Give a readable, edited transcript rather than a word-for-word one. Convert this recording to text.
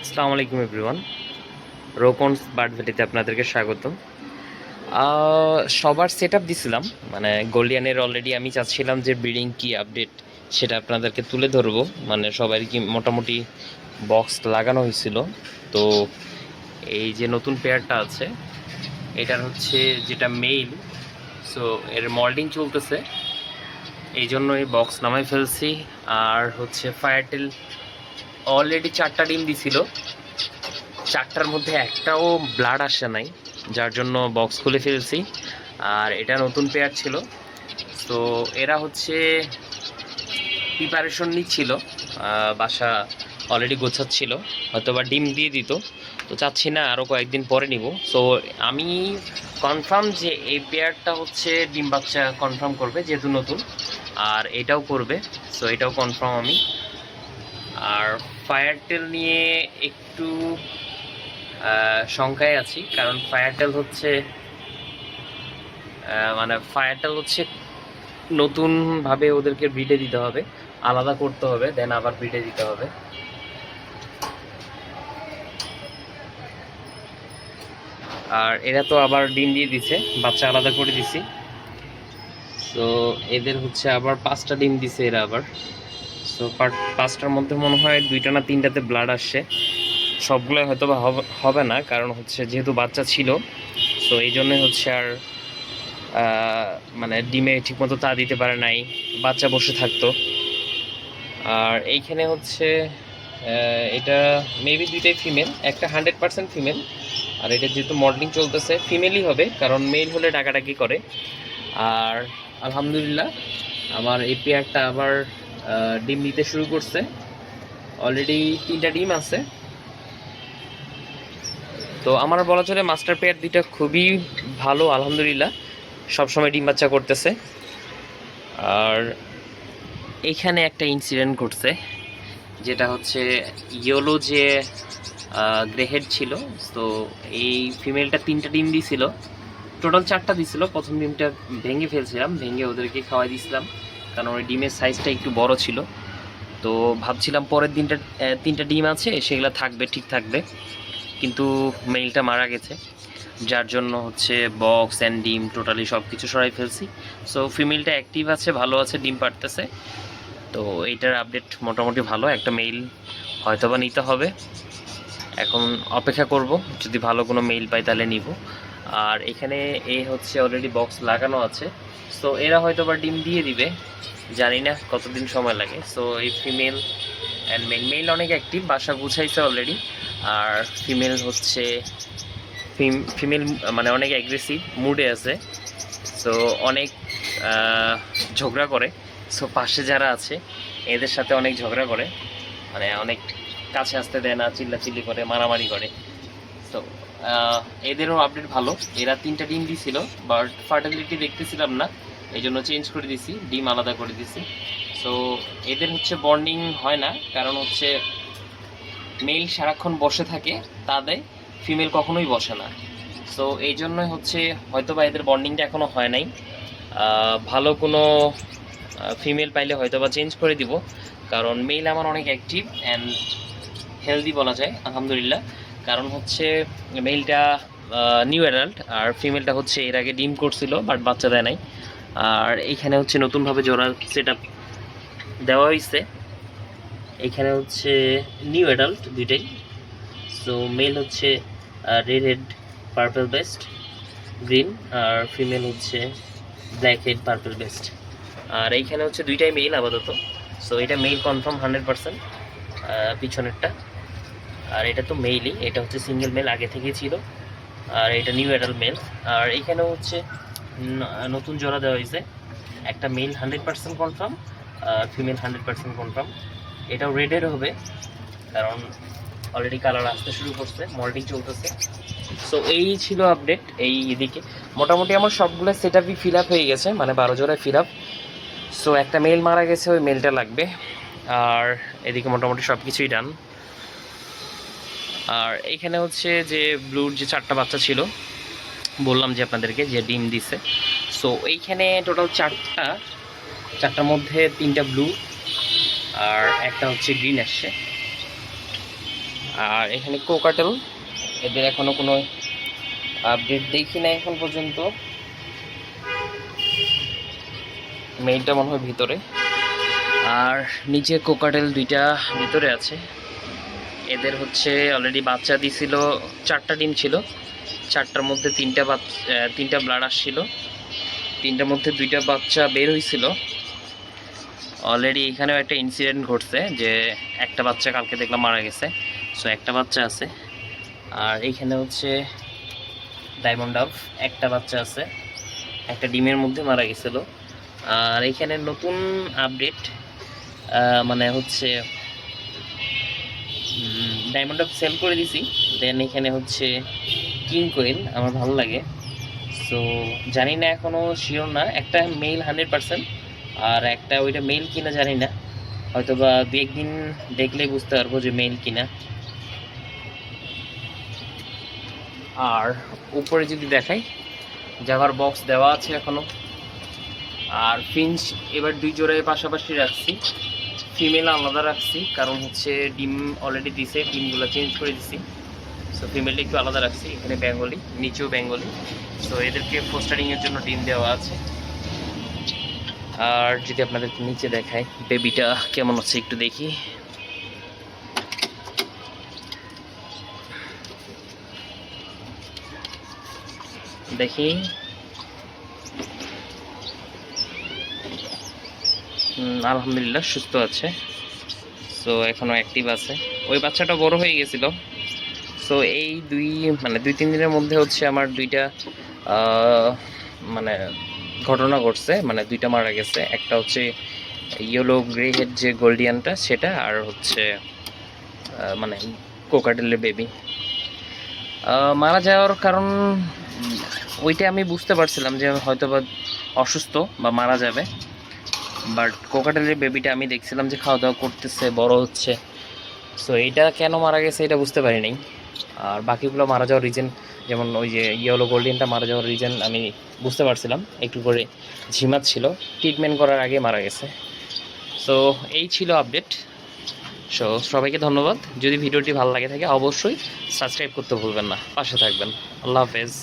আসসালামু আলাইকুম everyone. রোকনস bird ভ্যালিতে আপনাদেরকে স্বাগতম। সবার সেট আপ দিছিলাম, মানে গোল্ডিয়ানের অলরেডি আমি চাচ্ছিলাম যে ব্রিডিং কি আপডেট সেটা আপনাদেরকে তুলে ধরবো। মানে সবাই কি মোটামুটি বক্স লাগানো হয়েছিল। তো এই যে নতুন পেয়ারটা আছে, এটার হচ্ছে যেটা মেইল, সো এর মল্ডিং চলতেছে, এই জন্য এই বক্স নামাই ফেলছি। আর হচ্ছে ফায়ারটেল অলরেডি 4টা ডিম দিছিল, 4টার মধ্যে একটাও ব্লাড আসে নাই, যার জন্য বক্স খুলে ফেলছি। আর এটা নতুন পেয়ার ছিল, তো এরা হচ্ছে প্রিপারেশন নিচ্ছিল, বাসা অলরেডি গোছাচ্ছিল, হয়তো বা ডিম দিয়ে দিত। তো চাচ্ছি না আরও কয়েকদিন পরে নিব। সো আমি কনফার্ম যে এই পেয়ারটা হচ্ছে ডিম বাচ্চা কনফার্ম করবে, যেহেতু নতুন, আর এটাও করবে। সো এটাও কনফার্ম আমি। আর ফায়ারটেল নিয়ে একটু শঙ্কায় আছি, কারণ ফায়ারটেল হচ্ছে নতুনভাবে ওদেরকে ব্রিডে দিতে হবে, আলাদা করতে হবে, দেন আবার ব্রিডে দিতে হবে। আর এরা তো আবার ডিম দিয়ে দিছে, বাচ্চা আলাদা করে দিছি। তো এদের হচ্ছে আবার 5টা ডিম দিছে এরা আবার। সো 5টার মধ্যে মনে হয় 2টা না 3টাতে ব্লাড আসছে। সবগুলোই হয়তো বা হবে না, কারণ হচ্ছে যেহেতু বাচ্চা ছিল, তো এই জন্যই হচ্ছে আর মানে ডিমে ঠিকমতো তা দিতে পারে নাই, বাচ্চা বসে থাকতো। আর এইখানে হচ্ছে এটা মেবি 2টাই ফিমেল, একটা 100% ফিমেল। আর এটা যেহেতু মডেলিং চলতেছে, ফিমেলই হবে, কারণ মেল হলে ডাকাডাকি করে। আর আলহামদুলিল্লাহ আমার এই পেয়ারটা আবার ডিম দিতে শুরু করছে, অলরেডি 3টা ডিম আছে। তো আমার বলা চলে মাস্টার পেয়ার 2টা খুবই ভালো, আলহামদুলিল্লাহ সবসময় ডিম বাচ্চা করতেছে। আর এইখানে একটা ইনসিডেন্ট ঘটছে, যেটা হচ্ছে ইয়েলো যে গ্রেহেড ছিল, তো এই ফিমেলটা 3টা ডিম দিছিল, টোটাল 4টা দিছিল। প্রথম ডিমটা ভেঙে ফেলছিলাম, ভেঙে ওদেরকে খাওয়াই দিছিলাম, কারণ ওই ডিমের সাইজটা একটু বড় ছিল। তো ভাবছিলাম পরের দিনটা 3টা ডিম আছে, সেগুলো থাকবে, ঠিক থাকবে, কিন্তু মেইলটা মারা গেছে, যার জন্য হচ্ছে বক্স অ্যান্ড ডিম টোটালি সব কিছু সরাই ফেলছি। সো ফিমেলটা অ্যাক্টিভ আছে, ভালো আছে, ডিম পাড়তেছে। তো এইটার আপডেট মোটামুটি ভালো, একটা মেইল হয়তোবা নিতে হবে, এখন অপেক্ষা করব, যদি ভালো কোনো মেইল পাই তাহলে নিব। আর এখানে হচ্ছে অলরেডি বক্স লাগানো আছে, সো এরা হয়তো বা ডিম দিয়ে দিবে, জানি না কতদিন সময় লাগে। সো এই ফিমেল অ্যান্ড মেল অনেক অ্যাক্টিভ, বাসা গুছাইছে অলরেডি। আর ফিমেল হচ্ছে ফিমেল মানে অনেক অ্যাগ্রেসিভ মুডে আছে, সো অনেক ঝগড়া করে। সো পাশে যারা আছে এদের সাথে অনেক ঝগড়া করে, মানে অনেক কাছে আসতে দেয় না, চিল্লাচিল্লি করে, মারামারি করে। তো এদেরও আপডেট ভালো, এরা 3টা ডিম দিছিল, বাট ফার্টিলিটি দেখতেছিলাম না, এই জন্য চেঞ্জ করে দিছি, ডিম আলাদা করে দিছি। সো এদের হচ্ছে বন্ডিং হয় না, কারণ হচ্ছে মেল সারাক্ষণ বসে থাকে, তাদের ফিমেল কখনোই বসে না। সো এই জন্যই হচ্ছে হয়তো বা এদের বন্ডিংটা এখনও হয় নাই। ভালো কোনো ফিমেল পাইলে হয়তো বা চেঞ্জ করে দিব, কারণ মেল আমার অনেক অ্যাক্টিভ অ্যান্ড হেলদি বলা যায় আলহামদুলিল্লাহ। কারণ হচ্ছে মেলটা নিউ অ্যাডাল্ট, আর ফিমেলটা হচ্ছে এর আগে ডিম করছিল বাট বাচ্চা দেয় নাই। আর এইখানে হচ্ছে নতুনভাবে জোড়া সেট আপ দেওয়া হয়েছে, এইখানে হচ্ছে নিউ অ্যাডাল্ট 2টাই। সো মেল হচ্ছে red head purple best green, আর ফিমেল হচ্ছে ব্ল্যাক হেড পার্পল বেস্ট। আর এইখানে হচ্ছে 2টাই মেল আপাতত। সো এটা মেল কনফার্ম 100%, পিছনেরটা। আর এটা তো মেইলই, এটা হচ্ছে সিঙ্গেল মেল আগে থেকেই ছিল, আর এটা নিউ অ্যাডাল্ট মেল। আর এখানে হচ্ছে নতুন জোড়া দেওয়া হয়েছে, একটা মেল 100% কনফার্ম, আর ফিমেল 100% কনফার্ম। এটাও রেডের হবে, কারণ অলরেডি কালার আসতে শুরু করছে, মল্টিং চলতেছে। সো এই ছিল আপডেট। এই এদিকে মোটামুটি আমার সবগুলো সেট আপই ফিল আপ হয়ে গেছে, মানে 12 জোড়ায় ফিল আপ। সো একটা মেল মারা গেছে, ওই মেলটা লাগবে। আর এদিকে মোটামুটি সব কিছুই ডান। আর এখানে হচ্ছে যে ব্লুর যে 4টা বাচ্চা ছিল, বললাম যে আপনাদেরকে যে ডিম দিছে। সো এইখানে টোটাল 4টার মধ্যে 3টা ব্লু আর একটা হচ্ছে গ্রিন আসছে। আর এখানে কোকাটেল, এদের এখনো কোনো আপডেট দেখি না এখন পর্যন্ত। মেইলটা মনে হয় ভিতরে, আর নিচে কোকাটেল দুইটা ভিতরে আছে। এদের হচ্ছে অলরেডি বাচ্চা দিছিল, 4টা ডিম ছিল, 4টার মধ্যে 3টা ব্লাড আসছিল, 3টার মধ্যে 2টা বাচ্চা বের হয়েছিল। অলরেডি এখানেও একটা ইনসিডেন্ট ঘটছে যে একটা বাচ্চা কালকে দেখলাম মারা গেছে, সো একটা বাচ্চা আছে। আর এইখানে হচ্ছে ডায়মন্ড ডাভ, একটা বাচ্চা আছে, একটা ডিমের মধ্যে মারা গেছিল। আর এখানে নতুন আপডেট মানে হচ্ছে ডায়মন্ড ডাভ সেল করে দিছি। দেন এখানে হচ্ছে কিং কোয়েল আমার ভালো লাগে, সো জানি না এখনও শিওর না, একটা মেল 100%, আর একটা ওইটা মেল কিনা জানি না, হয়তো বা 2-1 দিন দেখলেই বুঝতে পারবো যে মেল কিনা। আর উপরে যদি দেখাই, জাভার বক্স দেওয়া আছে এখনো। আর ফিঞ্চ এবার 2 জোড়ায় পাশাপাশি রাখছি, ফিমেল আলাদা রাখছি, কারণ হচ্ছে ডিম অলরেডি দিছে, ডিমগুলো চেঞ্জ করে দিছি, সো ফিমেলটা একটু আলাদা রাখছি। এখানে বেঙ্গলি, নিচেও বেঙ্গলি, সো এদেরকে ফোস্টারিংয়ের জন্য ডিম দেওয়া আছে। আর যদি আপনাদের নিচে দেখায় বেবিটা কেমন হচ্ছে একটু দেখি। দেখি আলহামদুলিল্লাহ সুস্থ আছে, সো এখনো অ্যাক্টিভ আছে। ওই বাচ্চাটা বড় হয়ে গেছিল, সো এই 2-3 দিনের মধ্যে হচ্ছে আমার 2টা মানে ঘটনা ঘটছে, মানে 2টা মারা গেছে। একটা হচ্ছে ইয়েলো গ্রে হেড যে গোল্ডিয়ানটা সেটা, আর হচ্ছে মানে কোকাটেলের বেবি মারা যাওয়ার কারণ ওইটা আমি বুঝতে পারছিলাম যে হয়তো বা অসুস্থ বা মারা যাবে, বাট কোকাটেলের বেবিটা আমি দেখছিলাম যে খাওয়া দাওয়া করতেছে, বড় হচ্ছে, সো এইটা কেন মারা গেছে এটা বুঝতে পারি নাই। আর বাকিগুলো মারা যাওয়ার রিজন, যেমন ওই যে ইয়েলো গোল্ডেনটা মারা যাওয়ার রিজন আমি বুঝতে পারছিলাম, একটু করে ঝিমাচ্ছিল, ট্রিটমেন্ট করার আগে মারা গেছে। সো এই ছিল আপডেট। সো সবাইকে ধন্যবাদ। যদি ভিডিওটি ভালো লাগে থাকে অবশ্যই সাবস্ক্রাইব করতে ভুলবেন না, পাশে থাকবেন। আল্লাহ হাফেজ।